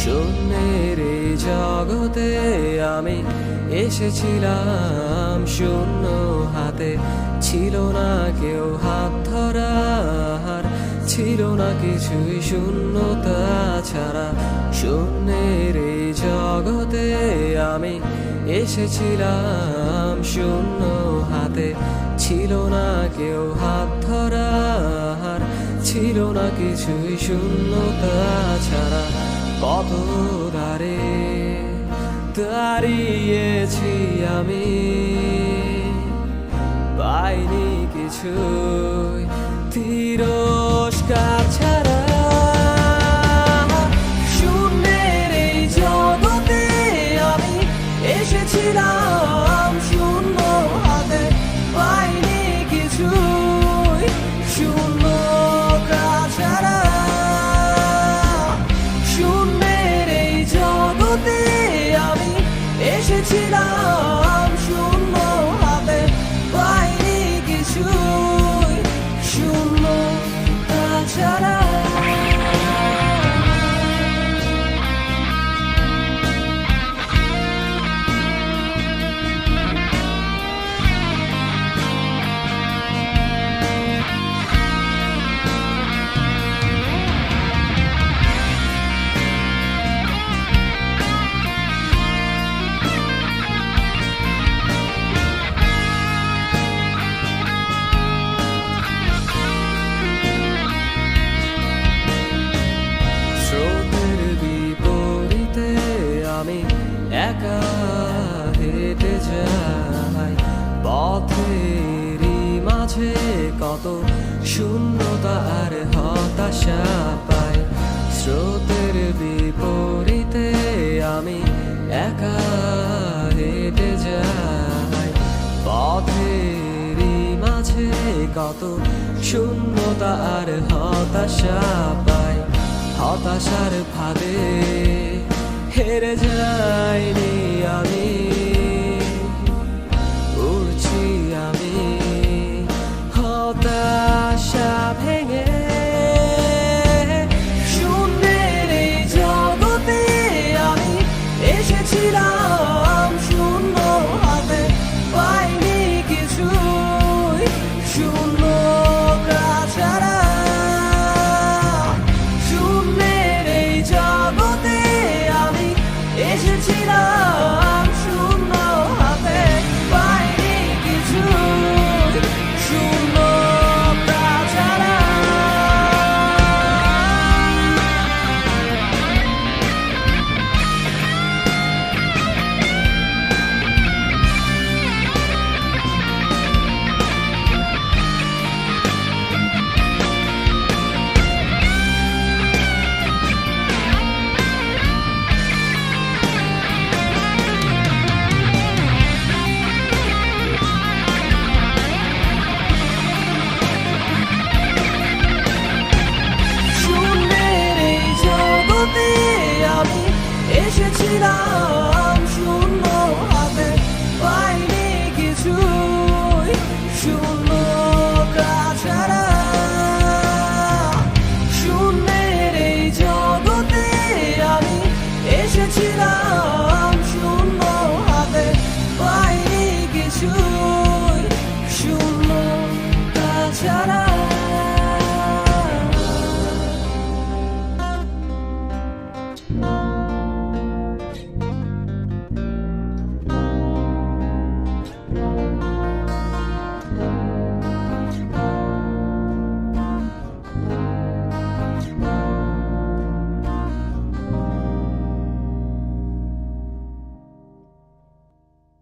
শূন্যের এই জগতে আমি এসেছিলাম শূন্য হাতে, ছিল না কেউ হাত ধরার, ছিল না কিছুই শূন্যতা ছাড়া। শূন্যের এই জগতে আমি এসেছিলাম শূন্য হাতে, ছিল না কেউ হাত ধরার, ছিল না কিছুই শূন্যতা ছাড়া। কত দ্বারে দাঁড়িয়েছি আমি, পাইনি কিছুই তিরস্কার ছাড়া। শূন্যের এই জগতে আমি এসেছিলাম শূন্য হাতে, পাইনি কিছুই শূন্যতা ছাড়া। শূন্যের এই জগতে আমি এসেছিলাম শূন্য হাতে, পাইনি কিছুই শূন্যতা ছাড়া। স্রোতের বিপরীতে আমি একা হেঁটে যাই, পথেরই মাঝে কত শূন্যতা আর হতাশা পাই। স্রোতের বিপরীতে আমি একা হেঁটে যাই, পথেরই মাঝে কত শূন্যতা আর হতাশা পাই। হতাশার ফাঁদে হেরে যাইনি আমি,